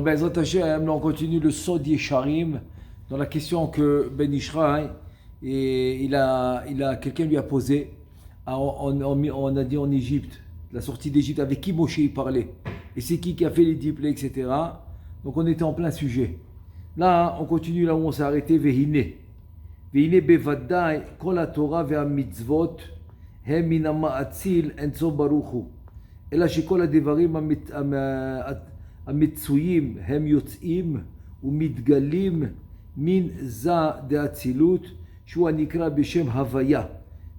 Bezrat Hashem, on continue le Sod Yesharim dans la question que Ben Ishraï, et quelqu'un lui a posé. On a dit en Égypte, la sortie d'Égypte, avec qui Moshe y parlait, et c'est qui a fait les 10 plaies, etc. Donc on était en plein sujet. Là, on continue là où on s'est arrêté. Vehine bevadai kol la Torah ve'amitzvot hem min ha'ma'atzil enso baruch hu. אלא שכל הדברים המצויים הם יוצאים ומתגלים מן זה דאצילות שהוא הנקרא בשם הוויה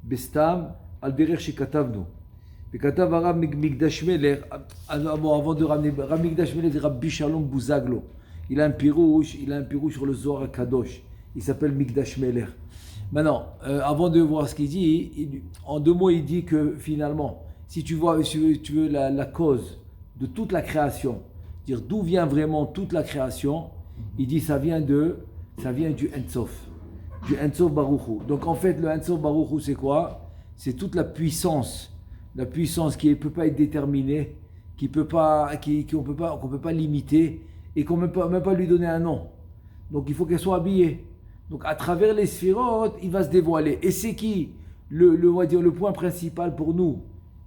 בסתם על דרך שכתבנו וכתב הרב מקדש מלך. avant de ramener רב מקדש מלך זה רבי שלום בוזגלו. Il a un pirouche sur le Zohar HaKadosh, il s'appelle Mikdash Melech. Maintenant, avant de voir ce qu'il dit, en deux mots il dit que finalement si tu veux la cause de toute la création, dire d'où vient vraiment toute la création, il dit ça vient du Ensof, du Ensof Baruch Hu. Donc en fait le Ensof Baruch Hu c'est quoi? C'est toute la puissance qui ne peut pas être déterminée, qu'on peut pas limiter et qu'on ne peut même pas lui donner un nom. Donc il faut qu'elle soit habillée. Donc à travers les sphirotes, il va se dévoiler. Et c'est qui le point principal pour nous,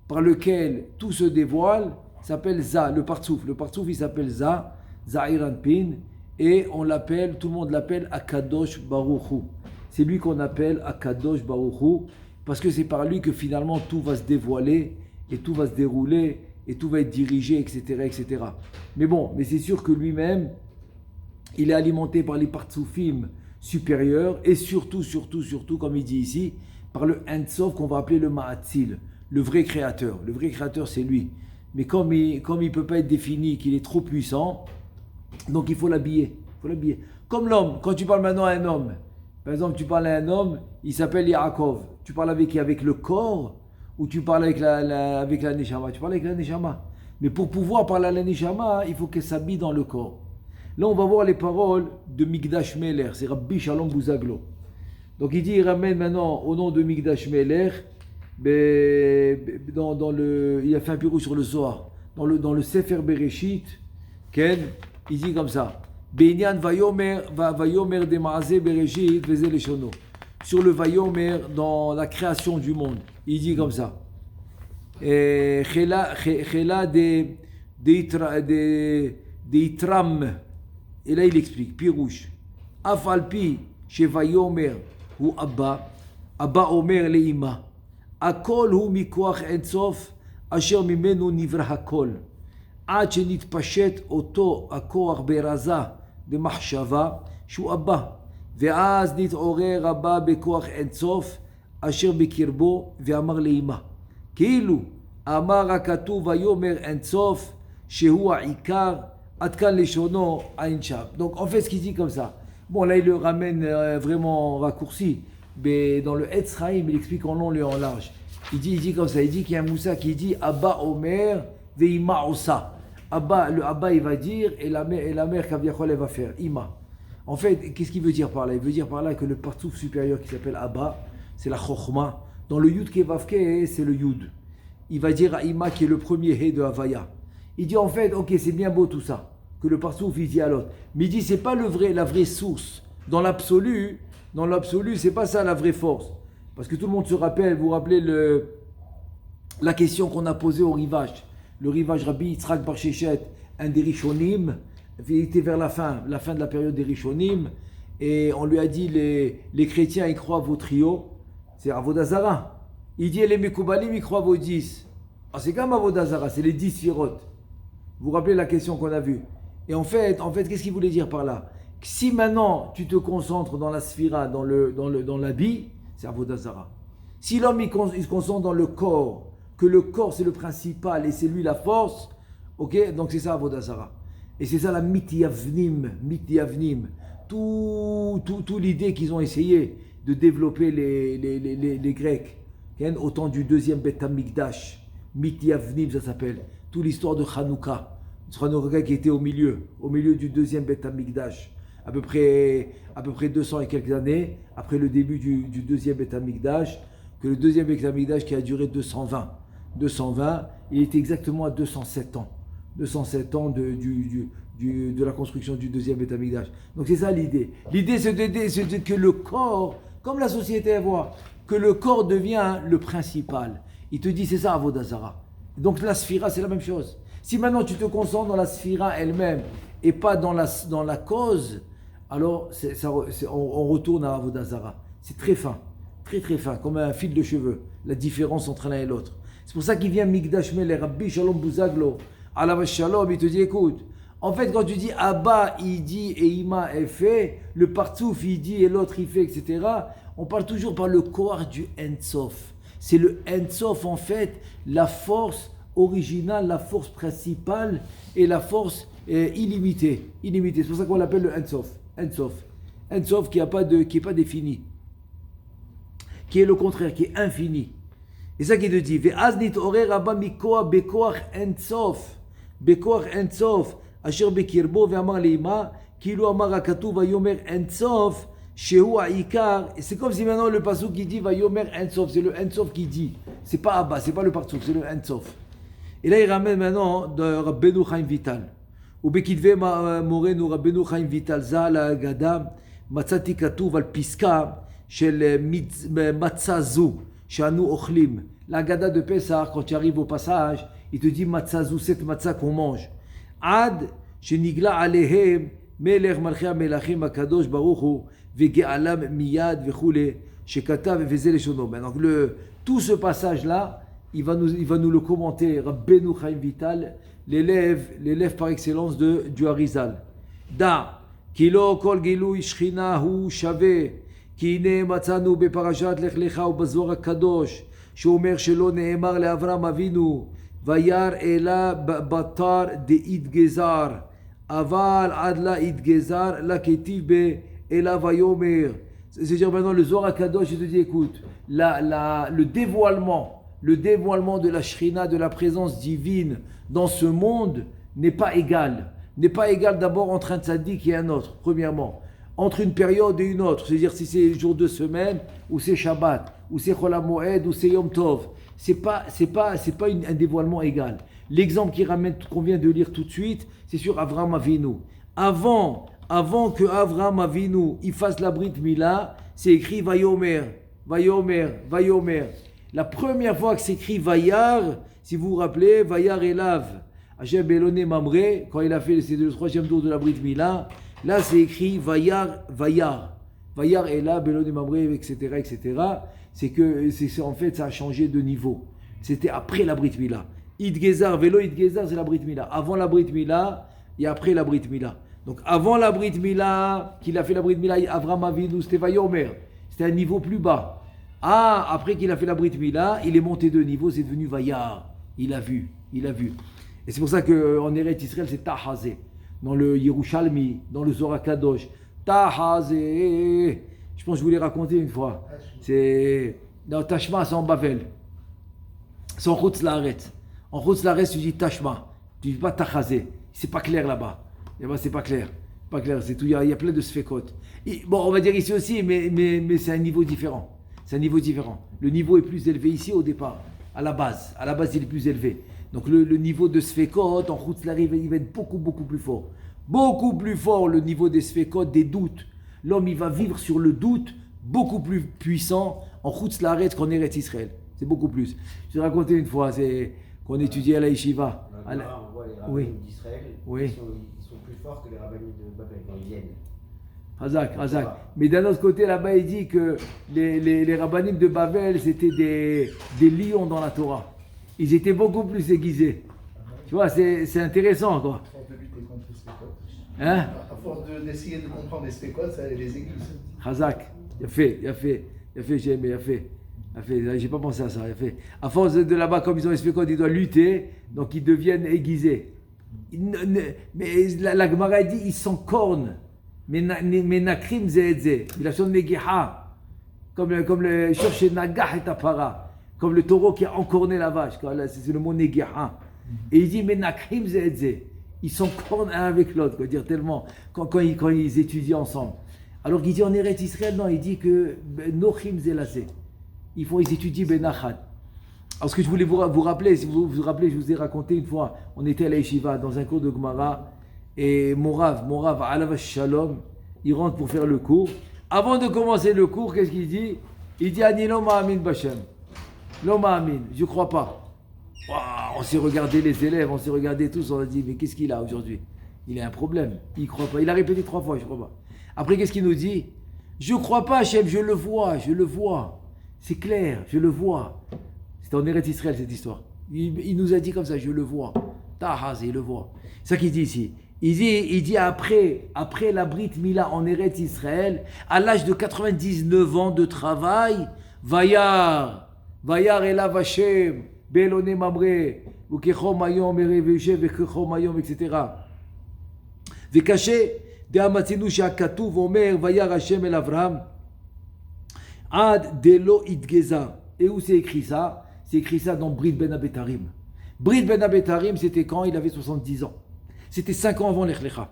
par lequel tout se dévoile, s'appelle Za, le Partsouf. Le Partsouf, il s'appelle Za, Zahir Anpin, et tout le monde l'appelle Akadosh Baruch Hu. C'est lui qu'on appelle Akadosh Baruch Hu, parce que c'est par lui que finalement tout va se dévoiler, et tout va se dérouler, et tout va être dirigé, etc., etc. Mais c'est sûr que lui-même, il est alimenté par les Partsoufim supérieurs, et surtout, comme il dit ici, par le Ensof qu'on va appeler le Ma'atzil. Le vrai créateur. Le vrai créateur, c'est lui. Mais comme il ne peut pas être défini, qu'il est trop puissant, donc il faut l'habiller. Comme l'homme. Quand tu parles maintenant à un homme, par exemple, tu parles à un homme, il s'appelle Yaakov. Tu parles avec qui? Avec le corps, ou tu parles avec la Neshama? Tu parles avec la Neshama. Mais pour pouvoir parler à la Neshama, il faut qu'elle s'habille dans le corps. Là, on va voir les paroles de Mikdash Melech. C'est Rabbi Shalom Buzaglo. Donc il ramène maintenant au nom de Mikdash Melech. Il a fait un bureau sur le Zohar, dans le Sefer Bereshit, il dit comme ça, Beinyan vayomer de Maaseh Bereshit veze leshono. Sur le vayomer dans la création du monde, il dit comme ça, Chela de Itram, et là il explique, Pirouche, Afalpi chez vayomer ou Abba Omer leima. הכל הוא מכוח אינסוף אשר ממנו נברא הכל עד שנתפשט אותו הכוח ברזה במחשבה שהוא אבא ואז נתעורר אבא בכוח אינסוף אשר בקרבו ואמר לאמא כאילו אמר הכתוב ויאמר אינסוף שהוא העיקר עד כאן לשונו עין שב. Donc en fait ce qu'il dit comme ça, là il le ramène vraiment raccourci, mais dans le Etz Chaim, il explique en long et en large. Il dit comme ça, il dit qu'il y a un Moussa qui dit Abba Omer ve'ima osa. Le Abba il va dire et la mère Kaviachol elle va faire Ima. En fait, qu'est-ce qu'il veut dire par là? Il veut dire par là que le partsouf supérieur qui s'appelle Abba, c'est la Chokhma. Dans le Yud Kevavke, c'est le Yud. Il va dire à Ima qui est le premier He de Havaya. Il dit en fait, ok, c'est bien beau tout ça, que le partsouf il dit à l'autre. Mais il dit c'est pas la vraie source. Dans l'absolu, c'est pas ça la vraie force. Parce que tout le monde se rappelle, vous vous rappelez la question qu'on a posée au rivage. Le rivage Rabbi Yitzhak Bar Sheshet, un des Rishonim, il était vers la fin de la période des Rishonim, et on lui a dit les chrétiens ils croient vos trios, c'est Avodah Zara. Il dit les Mekoubalim ils croient vos 10. C'est comme Avodah Zara, c'est les 10 sirotes. Vous vous rappelez la question qu'on a vue? Et en fait, qu'est-ce qu'il voulait dire par là? Si maintenant tu te concentres dans la sphira, dans l'habit, c'est Avodah Zara. Si l'homme il se concentre dans le corps, que le corps c'est le principal et c'est lui la force, ok, donc c'est ça Avodah Zara. Et c'est ça la mityavnim. Tout l'idée qu'ils ont essayé de développer les Grecs, au temps du deuxième Beth Amikdash, mityavnim ça s'appelle. Toute l'histoire de Hanouka qui était au milieu du deuxième Beth Amikdash. À peu près 200 et quelques années après le début du deuxième Beth Amikdash, que le deuxième Beth Amikdash qui a duré 220, il était exactement à 207 ans. 207 ans du de la construction du deuxième Beth Amikdash. Donc c'est ça l'idée. L'idée c'est que le corps, comme la société voit, que le corps devient le principal. Il te dit c'est ça Avodah Zara. Donc la sphira c'est la même chose. Si maintenant tu te concentres dans la sphira elle-même et pas dans la cause, alors on retourne à Avodah Zara. C'est très fin, très très fin, comme un fil de cheveux, la différence entre l'un et l'autre. C'est pour ça qu'il vient Mikdash Melech, Rabbi Shalom Buzaglo, Alav Shalom, il te dit écoute, en fait quand tu dis Abba il dit et Ima est fait, le Partsouf il dit et l'autre il fait, etc., on parle toujours par le corps du Ensof. C'est le Ensof en fait, la force originale, la force principale et la force illimitée. C'est pour ça qu'on l'appelle le Ensof. Ensof qui n'est pas défini, qui est le contraire, qui est infini. Et ça qui te dit, Ve'aznit ore rabba mikoa bekoach Ensof, asher bekirbo ve'amar leima, kilu amar hakatuv vayomer Ensof, shehu ha'ikar. Et c'est comme si maintenant le pasuk qui dit vayomer Ensof, c'est le Ensof qui dit. C'est pas Abba, c'est pas le pasuk, c'est le Ensof. Et là il ramène maintenant de Rabbeinu Chaim Vital. ובכתבי מורנו רבנו חיים ויטל ז"ל האגדה מצאתי כתוב על פסקה של מצה זו שאנו אוכלים. L'agada de Pessah, quand tu arrives au passage, il te dit matzah zou, cette matzah qu'on mange. Ad shenigla alehem melech malchei hamelachim akadosh baruch hu vege'alam miyad vechule shekatav veze leshono. Donc tout ce passage là, il va nous le commenter Rabbeinu Chaim Vital, l'élève par excellence du Harizal. Da, kilo kol gilui shchina hu shave, ki hine matzanu beparashat lech lecha ובזוהר הקדוש, שאומר שלא נאמר לאברהם אבינו, וירא אלה בתר דאיתגזר, אבל עד לה איתגזר, לה כתיב באלה ויאמר. C'est-à-dire maintenant le Zohar HaKadosh, il te dit écoute, le dévoilement de la Shrina, de la présence divine dans ce monde n'est pas égal. N'est pas égal d'abord entre un tzaddik et un autre, premièrement. Entre une période et une autre, c'est-à-dire si c'est jour de semaine, ou c'est Shabbat, ou c'est Chol HaMoed, ou c'est Yom Tov. C'est pas un dévoilement égal. L'exemple qu'on vient de lire tout de suite, c'est sur Avraham Avinu. Avant que Avraham Avinu il fasse la Brit Mila, c'est écrit Vayomer. La première fois que c'est écrit Vayar, si vous vous rappelez, Vayar Elav, Hashem Beloné Mamre, quand il a fait le troisième tour de la Brit Mila, là c'est écrit Vayar Elav, Beloné Mamre, etc. C'est en fait ça a changé de niveau. C'était après la Brit Mila. Idgezar, Velo Idgezar, c'est la Brit Mila. Avant la Brit Mila et après la Brit Mila. Donc avant la Brit Mila, qu'il a fait la Brit Mila, Avraham Avinu, c'était Vayomer. C'était un niveau plus bas. Ah, après qu'il a fait la Brit Mila, il est monté de niveau, c'est devenu Vayar. Il a vu. Et c'est pour ça qu'en Eretz Israël, c'est Tahazé. Dans le Yerushalmi, dans le Zohar HaKadosh. Tahazé. Je pense que je vous l'ai raconté une fois. C'est dans Tashma, c'est en Bavel. C'est en Chutz Laaretz. En Chutz Laaretz, tu dis Tashma. Tu dis pas Tahazé. C'est pas clair là-bas. Là-bas, c'est pas clair. Pas clair, c'est tout. Il y a plein de sfekot. Bon, on va dire ici aussi, mais c'est un niveau différent. C'est un niveau différent. Le niveau est plus élevé ici au départ, à la base. À la base, il est plus élevé. Donc le niveau de Sfekot, en Chutz Laaretz, il va être beaucoup plus fort. Beaucoup plus fort le niveau des Sfekot, des doutes. L'homme, il va vivre sur le doute, beaucoup plus puissant en Chutz Laaretz qu'en Eretz Israël. C'est beaucoup plus. Je vais raconter une fois, c'est qu'on étudiait à la Yeshiva. On voit les rabbins d'Israël, ils sont plus forts que les rabbins de Babel quand ils viennent. Razak. Mais d'un autre côté, là-bas, il dit que les rabbinim de Babel, c'était des lions dans la Torah. Ils étaient beaucoup plus aiguisés. Tu vois, c'est intéressant, quoi. À force de lutter contre les spécotes. Hein? À force d'essayer de comprendre les spécotes, ça les aiguise. Razak, il a fait, j'ai aimé, il a fait. J'ai pas pensé à ça, il a fait. À force de là-bas, comme ils ont les spécotes, ils doivent lutter, donc ils deviennent aiguisés. Mais la Gemara dit, ils sont cornes. Mais nakrim zeh, il a son negiha, comme le chercher nagah et tapara, comme le taureau qui a encorné la vache, c'est le mot negiha. Et il dit mais nakrim zeh, ils sont cornes un avec l'autre, dire tellement quand ils étudient ensemble. Alors qu'il dit en Eretz Israël, non, il dit que nochim zelase, ils étudient benachat. Alors ce que je voulais vous rappeler, si vous vous rappelez, je vous ai raconté une fois, on était à la Yeshiva dans un cours de Gemara. Et Morav, Alav Shalom, il rentre pour faire le cours. Avant de commencer le cours, qu'est-ce qu'il dit? Il dit Ani lo ma'amin b'Hashem. Lo ma'amin, je ne crois pas. Wow, on s'est regardé les élèves, on s'est regardé tous, on a dit mais qu'est-ce qu'il a aujourd'hui? Il a un problème, il ne croit pas. Il a répété 3 fois, je ne crois pas. Après, qu'est-ce qu'il nous dit? Je ne crois pas, Hachem, je le vois. C'est clair, je le vois. C'est en Eretz Israël cette histoire. Il nous a dit comme ça, je le vois. Tahaz, il le voit. C'est ça qu'il dit ici. Il dit après la Brit Mila en Eretz Israël, à l'âge de 99 ans de travail, Vayar elav Hashem, Belone Mamre, Ukechom Ayom, Ereveshe, Vekechom Ayom, etc. Vekaché, de Amatzinu Shakatuv, Omer, Vayar Hashem el Avram, Ad Delo Idgeza. Et où c'est écrit ça? C'est écrit ça dans Brit Ben Abetarim. Brit Ben Abetarim, c'était quand il avait 70 ans. C'était 5 ans avant l'Echlecha.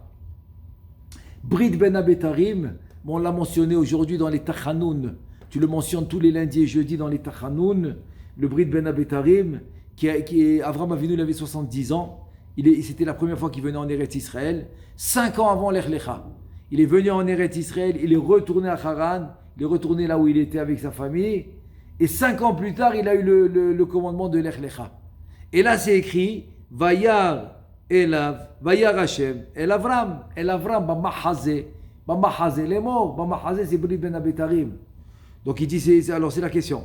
Brit Ben Abetarim, on l'a mentionné aujourd'hui dans les Tachanoun. Tu le mentionnes tous les lundis et jeudis dans les Tachanoun. Le Brit Ben Abetarim, Avram Avinu, il avait 70 ans. C'était la première fois qu'il venait en Eretz Israël. 5 ans avant l'Echlecha. Il est venu en Eretz Israël, il est retourné à Haran, il est retourné là où il était avec sa famille. Et 5 ans plus tard, il a eu le commandement de l'Echlecha. Et là, c'est écrit Vayar Elav, Vayar Hashem, El Avram, Bamahazé, les morts, Bamahazé, c'est Brit Ben Abetarim. Donc il dit, alors c'est la question.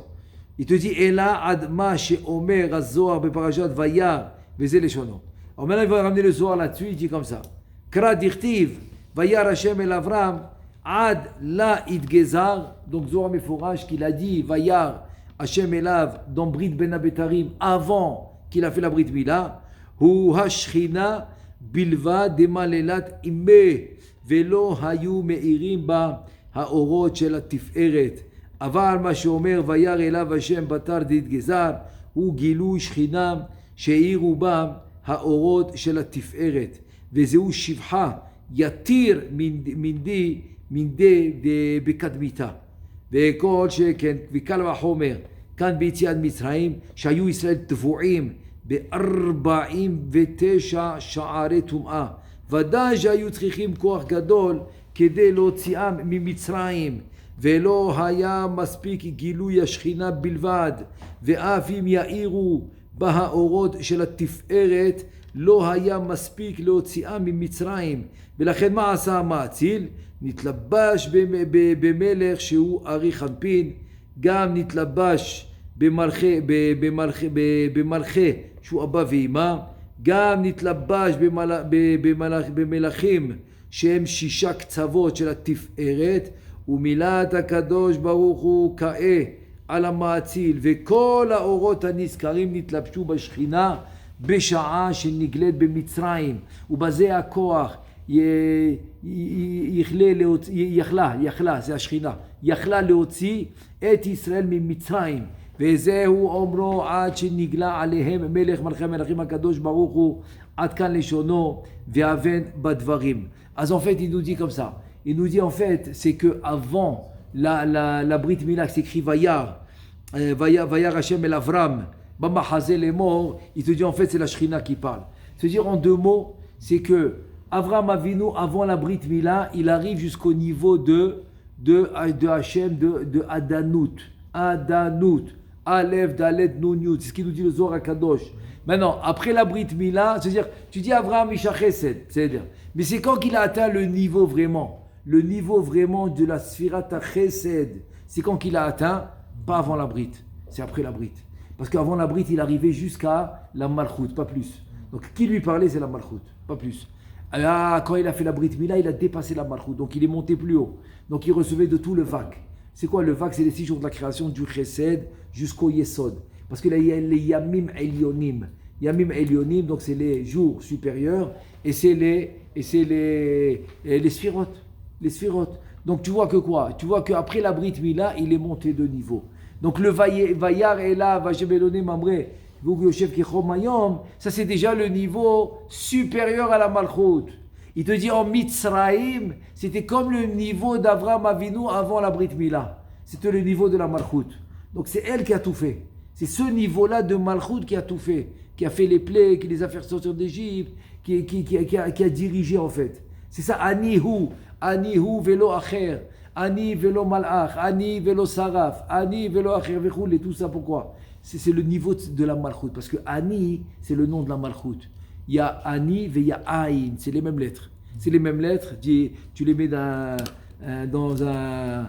Il te dit, Ela Adma She Omer Azoar Beparajat Vayar, Vezé Leshono. Alors maintenant, il va ramener le Zohar là-dessus, il dit comme ça. Kra Dirtiv, Vayar Hashem El Avram, Ad La Idgezar, donc Zohar Meforaj qu'il a dit, Vayar Hashem Elav, dans Brit Ben Abetarim, avant qu'il a fait la Brit Mila, Hu Hashchina Bilva Demalelat Imme Velo Hayu Meirim Ba Haorot Shel Tiferet Aval Ma Sheomer Vayar Elav Hashem Batar D'Idgezar Hu Gilu Shchina Sheiru Ba Haorot Shel Tiferet Vezeu Shivha Yatir Minde de Bekadmita Vekol Sheken Vikal Vahomer Kan B'Yetziat Mitzrayim Shayu Israel Tvu'im ב-49 שערי טומאה. ודאי שהיו צריכים כוח גדול כדי להוציאם ממצרים, ולא היה מספיק גילוי השכינה בלבד, ואף אם יאירו בהאורות של התפארת, לא היה מספיק להוציאם ממצרים. ולכן מה עשה המאציל? נתלבש במלך שהוא ארי חנפין, גם נתלבש במלכי שהוא אבא ואמא, גם נתלבש במלכים שהם 6 קצוות של התפארת, ומילת הקדוש ברוך הוא כאה על המאציל, וכל האורות הנזכרים נתלבשו בשכינה בשעה שנגלית במצרים, ובזה הכוח יכלה, זה השכינה, יכלה להוציא את ישראל ממצרים. וזהו אומרו עד שנגלה עליהם מלך מלכי המלכים הקדוש ברוך הוא, עד כאן לשונו והבן בדברים. אז en fait il nous dit comme ça, il nous dit en fait c'est que avant la Brit Mila qui s'écrit Vayar Hashem el Avram Bamahazé les morts, il te dit en fait c'est la Shrina qui parle. C'est-à-dire en 2 mots, c'est que Avram Avinu avant la Brit Mila, il arrive jusqu'au niveau de Hashem, de Adanout, Aleph, Dalet, Nun, Yud, c'est ce qu'il nous dit le Zohar HaKadosh. Maintenant, après la Brit Mila, c'est-à-dire, tu dis Avraham Isha Chesed, c'est-à-dire, mais c'est quand qu'il a atteint le niveau vraiment de la Sfirat Chesed, c'est quand qu'il a atteint, pas avant la Brit, c'est après la Brit. Parce qu'avant la Brit, il arrivait jusqu'à la Malchut, pas plus. Donc, qui lui parlait, c'est la Malchut, pas plus. Là, quand il a fait la Brit Mila, il a dépassé la Malchut, donc il est monté plus haut. Donc, il recevait de tout le Vak. C'est quoi le Vak? C'est les 6 jours de la création du Chesed jusqu'au Yesod. Parce que là, il y a les Yamim Elyonim. Yamim Elyonim, donc c'est les jours supérieurs, et c'est les Sphirot. Les Sphirot. Donc tu vois que quoi? Tu vois qu'après la Brit Mila, il est monté de niveau. Donc le Vayar est là, Vajebelone Mamre, Yoshev Kechom Mayom, ça c'est déjà le niveau supérieur à la Malchut. Il te dit en Mitzraïm, c'était comme le niveau d'Avraham Avinu avant la Brit Mila. C'était le niveau de la Malchut. Donc c'est elle qui a tout fait. C'est ce niveau-là de Malchut qui a tout fait, qui a fait les plaies, qui les a fait sortir d'Égypte, qui a dirigé en fait. C'est ça, Anihu velo acher, Ani velo malach, Ani velo saraf, Ani velo acher vechoul, et tout ça pourquoi? C'est le niveau de la Malchut, parce que Ani, c'est le nom de la Malchut. Il y a Ani et il y a Aïn, c'est les mêmes lettres. C'est les mêmes lettres, tu les mets dans un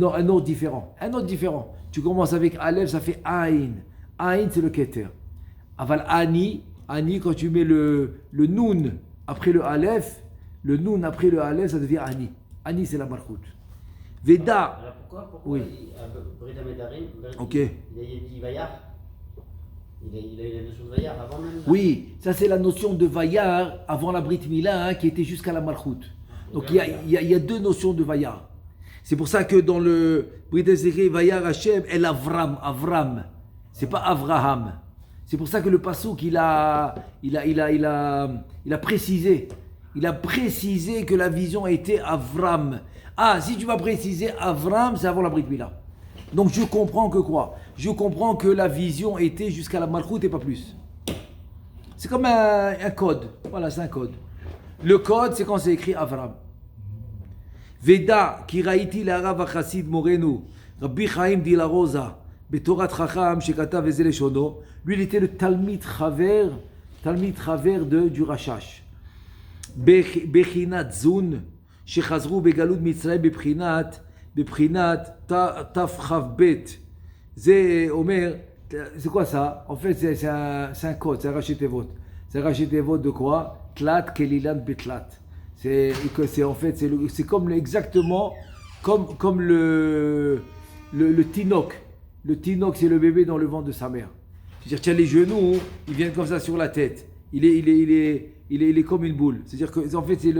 ordre différent. Un ordre différent. Tu commences avec Aleph, ça fait Aïn. Aïn, c'est le Keter. Aval Ani, quand tu mets le Nun après le Aleph, ça devient Ani. Ani, c'est la Malchut. Veda. Alors pourquoi Oui. Brit Hamedarim, Ok. il a dit Vayar. Il a eu la notion de Vayar avant même. Oui, ça c'est la notion de Vayar avant la Brit Mila, qui était jusqu'à la Malchut. Donc il y a deux notions de Vayar. C'est pour ça que dans le Brit Ezéché, Vayar Hashem, el Avram. C'est pas Avraham. C'est pour ça que le passouk il a précisé. Il a précisé que la vision était Avram. Ah, si tu vas préciser Avram, c'est avant la Brit Mila. Donc je comprends que quoi? Je comprends que la vision était jusqu'à la Malchut et pas plus. C'est comme un code. Voilà, c'est un code. Le code, c'est quand c'est écrit Avram. Veda, Kiraiti l'Arav Chassid Morenu, Rabbi Chaim Di La Rosa, Betorat Chacham, Shekata Vezele Shono. Lui, il était le Talmid Chaver du Rashash. Bechinat Zun, Shechazru Begalud Mitzrayim Beprinat Taf Bet. C'est Omer, c'est quoi ça? En fait, c'est un code, c'est un rachetevot. C'est un rachetevot de quoi? Tlat Kelilan Betlat. C'est exactement comme le tinok. Le tinok, c'est le bébé dans le ventre de sa mère. C'est-à-dire, tu as les genoux, ils viennent comme ça sur la tête. Il est comme une boule. C'est-à-dire que, en fait, c'est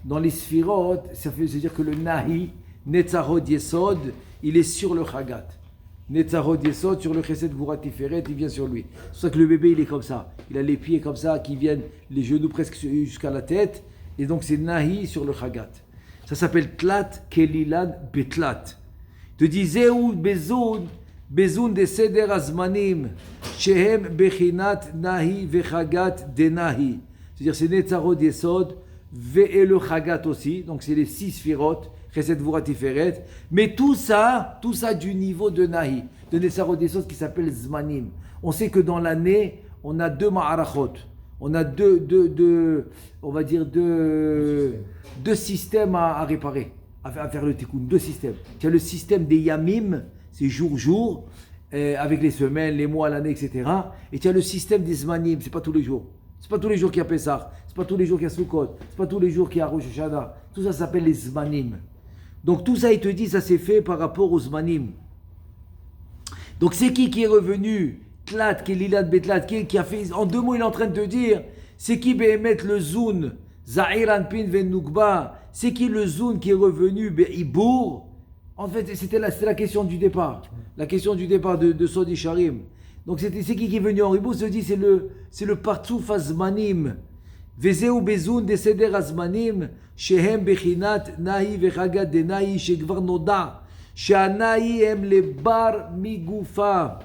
dans les sphirotes, c'est-à-dire que le nahi, Netzarod Yesod, il est sur le Chagat. Netzarod Yesod, sur le Chesed Gvurat Tiferet, il vient sur lui. C'est pour ça que le bébé, il est comme ça. Il a les pieds comme ça, qui viennent, les genoux presque jusqu'à la tête. Et donc, c'est Nahi sur le Chagat. Ça s'appelle Tlat Kelilan Betlat. Te dit Zéou Bezoun de Seder Azmanim, Shehem Bechinat Nahi Vechagat de Nahi. C'est-à-dire, c'est Netzarod Yesod, et le Chagat aussi. Donc, c'est les 6 sphirotes. Chesed Gvurat Tiferet, mais tout ça du niveau de Nahi, de Netzarod Yesod qui s'appelle Zmanim. On sait que dans l'année, on a 2 Ma'arachot, on a deux systèmes à réparer, à faire le tikkun, 2 systèmes. Tu as le système des Yamim, c'est jour, avec les semaines, les mois, l'année, etc. Et tu as le système des Zmanim, c'est pas tous les jours. C'est pas tous les jours qu'il y a Pessah, c'est pas tous les jours qu'il y a Sukkot, c'est pas tous les jours qu'il y a Rosh Hashanah. Tout ça s'appelle les Zmanim. Donc tout ça, il te dit, ça s'est fait par rapport aux Zmanim. Donc c'est qui est revenu? Tlat, Kelilat Betlat, qui a fait, en 2 mots, il est en train de te dire, c'est qui Behemet le Zun, Zahiran Pin Ven Nukba, c'est qui le Zun qui est revenu, Ibour? En fait, c'était la question du départ. La question du départ de Sodi Sharim. Donc c'est qui est venu en Ibour? Se dit, c'est le Partsouf Azmanim. Vezeu Bezoun de Seder Azmanim, Shehem Bechinat Nahi Vechagat de Nahi, Shekvar Noda, Shanahi Hem Lebar Migufa,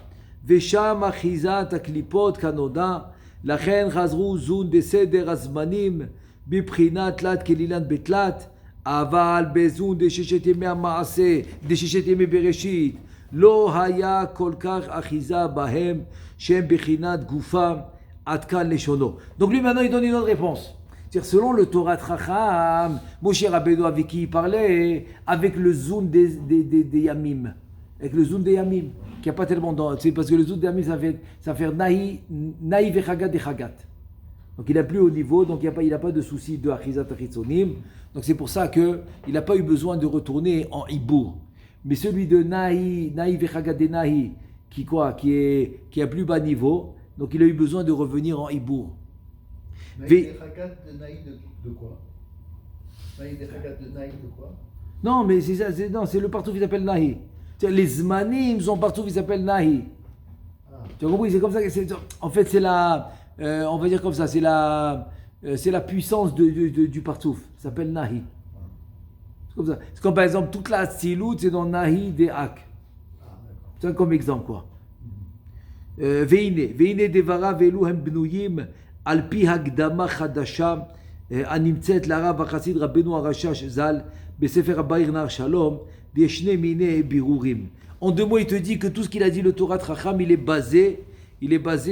Vesham Achizat Aklipot Kanoda, Lachen Chazru Zun de Seder Azmanim, Biprinat Lat Kelilan Betlat, Aval Bezoun de Sheshet Yemei Maase, de Sheshet Yemei Bereshit, Lo Haya Kolkach Achiza Bahem, Shem Bechinat Gufa, Atkan Leshono. Donc lui maintenant il donne une autre réponse. C'est-à-dire selon le Torah Tracham, Moshe Rabbeinu avec qui il parlait, avec le Zun des Yamim. Avec le Zun des Yamim, qui n'a pas tellement c'est parce que le Zun des Yamim ça fait Nahi Vechagat et Chagat. Donc il n'a plus haut niveau, donc il n'a pas de souci de Achizat Achitzonim. Donc c'est pour ça qu'il n'a pas eu besoin de retourner en Ibour. Mais celui de Nahi Vechagat de Nahi, qui est à plus bas niveau, donc il a eu besoin de revenir en Ibour. Naïd et Chagat de Naïd de quoi? Naïd et Chagat de Naïd de quoi? Non, mais c'est ça, c'est le partout qui s'appelle Nahi. Les Zmanim sont partout qui s'appellent Nahi. Ah. Tu as compris? C'est comme ça que en fait c'est on va dire comme ça, c'est la puissance du partouf. Ça s'appelle Nahi. C'est comme ça. C'est comme par exemple toute la Tzilut, c'est dans Nahi des Ak. C'est comme exemple quoi. Veine devara velu hem bnuyim al pi hagdama chadasha הנמצאת לרב החסיד רבנו הרש"ש ז"ל בספר הבאיר נהר שלום וישני מיני בירורים. En deux mots, il te dit que tout ce qu'il a dit le Torah Chacham, il est basé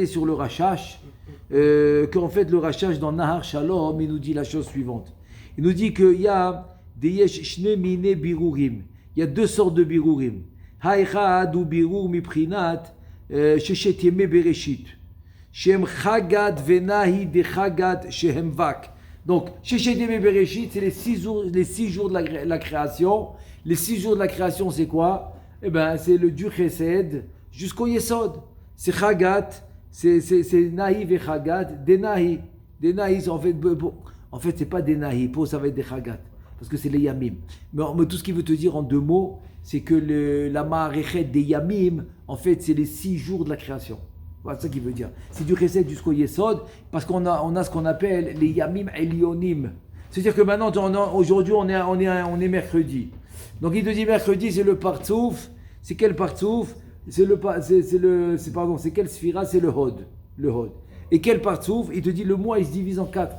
sur le Rashash, qu'en fait le Rashash dans Nahar Shalom, il nous dit la chose suivante. Il nous dit qu'il y a des yesh shne mine birurim. Il y a deux sortes de birurim. Ha'echad ou birur miprinat sheshet yeme bereshit. Shem chagad venahi de chagad shehem vak. Donc, sheshet yeme bereshit, c'est les 6 jours de la création. Les 6 jours de la création, c'est quoi? Eh ben, c'est le du chesed jusqu'au yesod. C'est chagat, c'est nahi ve chagat, des nahi. Des nahi, en fait, c'est pas des nahi, pour ça va être des chagat, parce que c'est les yamim. Mais tout ce qu'il veut te dire en 2 mots, c'est que la ma'arechet des yamim, en fait, c'est les 6 jours de la création. Voilà ça qu'il veut dire. C'est du chesed jusqu'au yesod, parce qu'on a ce qu'on appelle les yamim elionim. C'est-à-dire que maintenant, aujourd'hui, on est mercredi. Donc il te dit mercredi, c'est le partsouf. C'est quel partsouf? C'est quelle sphira? C'est le hod. Et quel partsouf? Il te dit le mois, il se divise en quatre.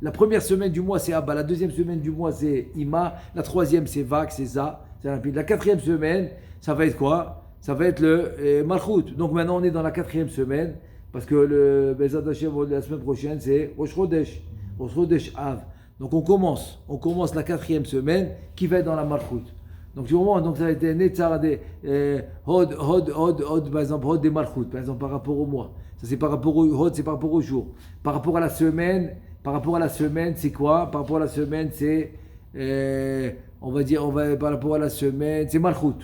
La première semaine du mois, c'est Abba. La deuxième semaine du mois, c'est Ima. La troisième, c'est Vak, c'est Za. C'est rapide. La quatrième semaine, ça va être quoi? Ça va être le Malchut. Donc maintenant, on est dans la quatrième semaine. Parce que le Bezat Hashem, la semaine prochaine, c'est Rosh Chodesh Av. Donc on commence la quatrième semaine qui va être dans la Malchut. Donc ça va être Netzar des Hod, par exemple, Hod des Malchut, par exemple, par rapport au mois. Ça c'est par rapport au Hod, c'est par rapport au jour. Par rapport à la semaine, c'est quoi? Par rapport à la semaine, c'est par rapport à la semaine, c'est Malchut.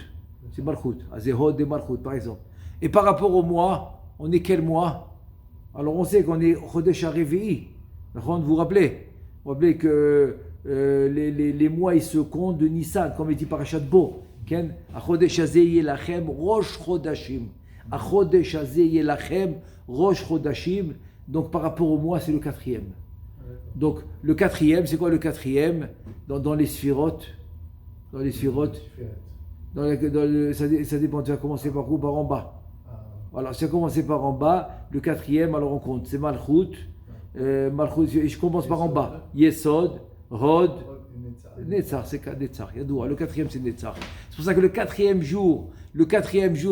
C'est Hod des Malchut, par exemple. Et par rapport au mois, on est quel mois? Alors on sait qu'on est Chodesh HaRevi'i. Vous vous rappelez? Vous rappelez que les mois ils se comptent de Nissan, comme il dit Parashat Bo. Achodesh hazeh yelachem rosh chodashim. Achodesh hazeh yelachem rosh chodashim. Donc par rapport au mois, c'est le 4e. Donc le 4e, c'est quoi le 4e? Dans les sphirotes. Ça dépend, tu vas commencer par où? Par en bas. Voilà, si tu vas commencer par en bas, le 4e, alors on compte, c'est Malchut. Je commence par en bas. Yesod, Hod, Netzar, c'est Netzar. Le 4e, c'est Netzar. C'est pour ça que le 4e jour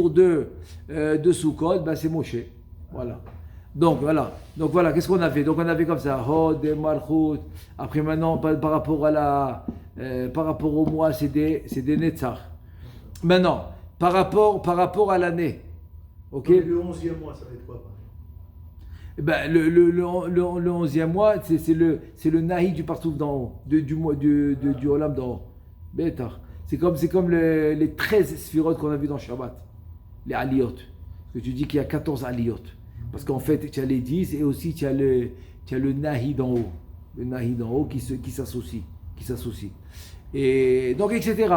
de Sukkot, ben c'est Moshe. Voilà. Donc voilà, qu'est-ce qu'on a fait? Donc on avait comme ça, Hod, Malchut. Après maintenant, par rapport au mois, c'est des Netzar. Maintenant, par rapport à l'année. Ok. Donc, le 11e mois, ça va être quoi? Ben, le 11e mois, c'est le nahi du partout d'en haut, du olam d'en haut. Bétar. C'est comme les 13 sphirotes qu'on a vu dans Shabbat, les aliyot. Parce que tu dis qu'il y a 14 aliyot. Parce qu'en fait, tu as les 10 et aussi tu as le nahi d'en haut. Le nahi d'en haut qui s'associe. Et donc, etc.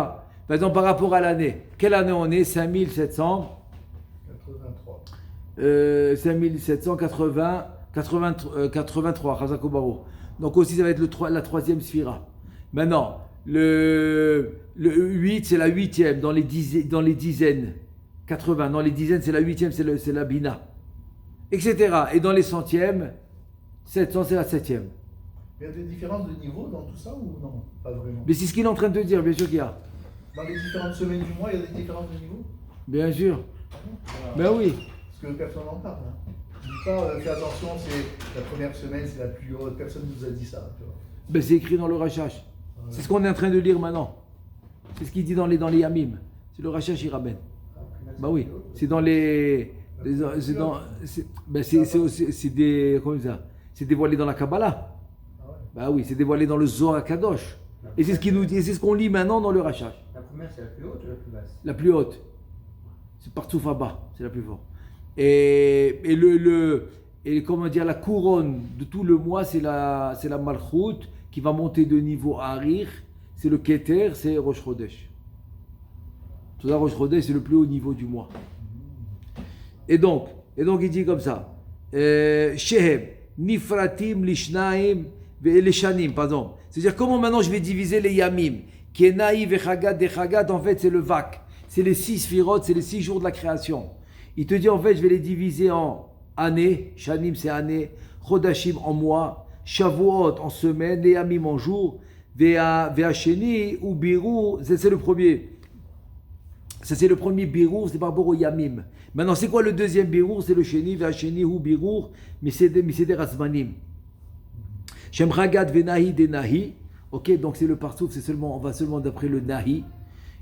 Par exemple, par rapport à l'année, quelle année on est? 5783, Chazakobaro. Donc aussi ça va être la 3e sphira. Maintenant, le 8 c'est la 8e dans les dizaines. 80, dans les dizaines c'est la 8e, c'est la Bina. Etc. Et dans les centièmes, 700 c'est la 7e. Il y a des différences de niveau dans tout ça ou non? Pas vraiment. Mais c'est ce qu'il est en train de te dire, bien sûr qu'il y a. Dans les différentes semaines du mois, il y a des différences de niveau? Bien sûr. Voilà. Ben oui. Parce que personne n'en parle. Je dis pas, fais attention, c'est la première semaine, c'est la plus haute. Personne ne nous a dit ça. Tu vois. Ben c'est écrit dans le Rashash. Ouais. C'est ce qu'on est en train de lire maintenant. C'est ce qu'il dit dans les Yamim. C'est le Rashash, il ramène. Bah oui. C'est dans c'est dévoilé dans la Kabbalah. Bah oui, c'est dévoilé dans le Zohar Kadosh. Et c'est ce qu'il nous dit, et c'est ce qu'on lit maintenant dans le Rashash. La première, c'est la plus haute ou la plus basse? La plus haute. C'est partout Faba, c'est la plus forte. Et comment dire, la couronne de tout le mois, c'est la Malchut qui va monter de niveau à Arir. C'est le Keter, c'est Rosh Chodesh. Tout ça, Rosh Chodesh, c'est le plus haut niveau du mois. Et donc il dit comme ça. Shehem, Nifratim, Lishnaim, Leshanim, pardon. C'est-à-dire, comment maintenant je vais diviser les Yamim? Kenaï, Vechagat, Dechagat, en fait, c'est le Vak. c'est les 6 sphirot, c'est les 6 jours de la création. Il te dit en fait, je vais les diviser en années, Shanim c'est année, Chodashim en mois, Shavuot en semaine, Yamim en jour, Ve'asheni ou Birou, c'est le premier. Ça c'est le premier Birou, c'est par rapport au Yamim. Maintenant, c'est quoi le deuxième Birou? C'est le Sheni, Ve'asheni ou Birou, Miseder Azmanim. Shem Ragad Venahi Denahi. Ok, donc c'est le parsouf, on va seulement d'après le Nahi.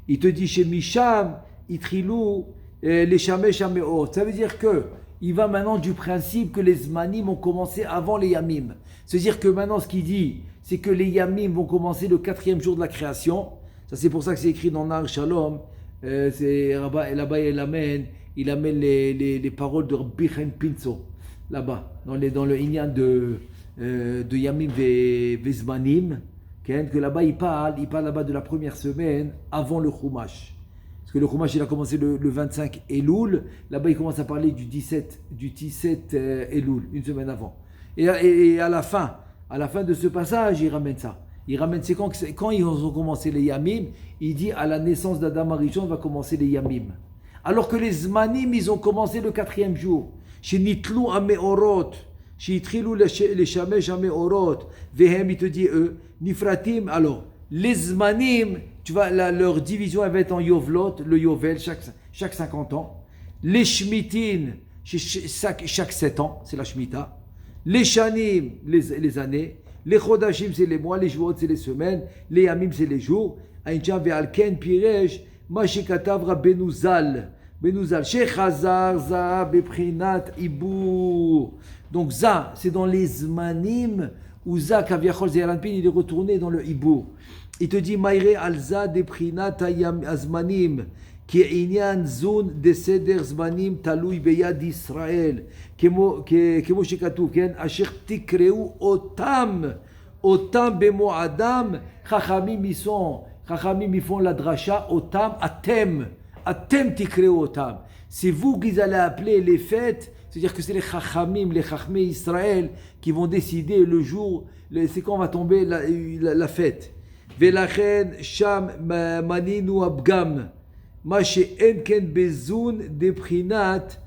Il te dit chez Misham, Itrilou, les Shamesh Ameot. Ça veut dire que il va maintenant du principe que les Zmanim ont commencé avant les Yamim. C'est-à-dire que maintenant ce qu'il dit, c'est que les Yamim vont commencer le 4e jour de la création. Ça c'est pour ça que c'est écrit dans Nar Shalom. C'est là-bas il amène les paroles de Rabbi Chen Pinso. Là-bas, dans le Inyan de Yamim Vezmanim. Que là-bas il parle là-bas de la première semaine avant le Chumash. Parce que le Chumash il a commencé le 25 Elul, là-bas il commence à parler du 17 Elul, une semaine avant. Et à la fin de ce passage, il ramène ça. C'est quand ils ont commencé les Yamim, il dit à la naissance d'Adam Arishon va commencer les Yamim. Alors que les Zmanim, ils ont commencé le 4e jour. Chez Nitlou Ameorot, chez Itrilou les Shamesh Ameorot, Vehem, il te dit eux. Nifratim, alors, les Zmanim, tu vois, leur division elle va être en Yovlot, le Yovel, chaque 50 ans. Les Shmitin, chaque 7 ans, c'est la Shemitah. Les Shanim, les années. Les Chodashim, c'est les mois. Les Shvuot, c'est les semaines. Les Yamim, c'est les jours. Aïncha ve'alken pirej, ma shekatav Rabbeinu Zal. Shechazar, za, beprinat, ibour. Donc, za, c'est dans les Zmanim. Uza Kaviachol Zeranpin, il est retourné dans le Hibour. Il te dit Maïre Alza de Prinat Azmanim, qui est Inyan Zun de Seder Zmanim Taloui Beyad Israël, Kemo Shekatouf, Asher Tikreu Otam Bemo Adam, Chachamim ils font la drasha Otam Atem Tikreu Otam. C'est vous qui allez appeler les fêtes. C'est-à-dire que c'est les Chachmei Israël qui vont décider le jour, c'est quand va tomber la fête. Velachen Sham Maninu Abgam. Ma she'en ken bezun deprinat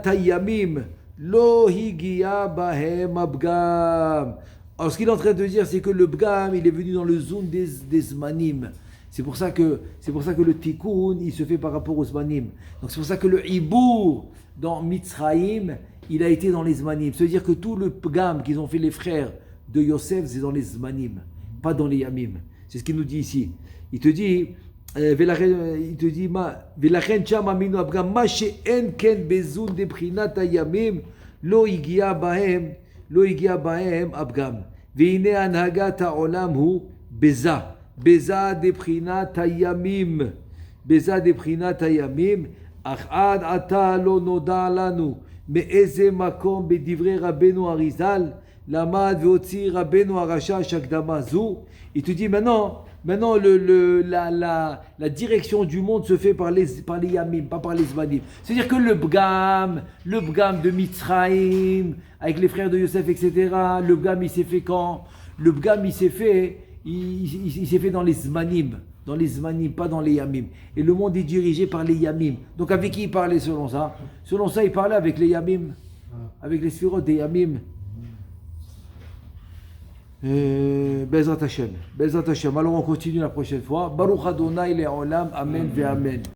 hayamim. Lo higia bahem abgam. Alors ce qu'il est en train de dire, c'est que le Bgam, il est venu dans le zone des Zmanim. C'est pour ça que le Tikkun, il se fait par rapport aux Zmanim. Donc c'est pour ça que le Hibour, dans Mitzrayim, il a été dans les Zmanim. C'est-à-dire que tout le Pgam qu'ils ont fait les frères de Yosef, c'est dans les Zmanim, pas dans les Yamim. C'est ce qu'il nous dit ici. Il te dit, Velachen cham aminu abgam, ma she'en ken bezun de prinat hayamim, lo higia bahem abgam. Ve'ine anhagat ha'olam hu beza de prinat hayamim, אך עד עתה לא נודע לנו מאיזה מקום בדברי רבנו אריזל למד והוציא רבנו הרש"ש הקדמה זו. Il te dit maintenant la direction du monde se fait par les Yamim, pas par les Zmanim. C'est-à-dire que le Bgam de Mitzrayim, avec les frères de Yosef, etc., le Bgam il s'est fait quand? Le Bgam il s'est fait dans les Zmanim. Dans les Zmanim, pas dans les Yamim. Et le monde est dirigé par les Yamim. Donc avec qui il parlait selon ça? Selon ça, il parlait avec les Yamim, avec les Sphirot des Yamim. Bezrat Hashem. Alors on continue la prochaine fois. Baruch Adonai Le'olam. Amen ve Amen.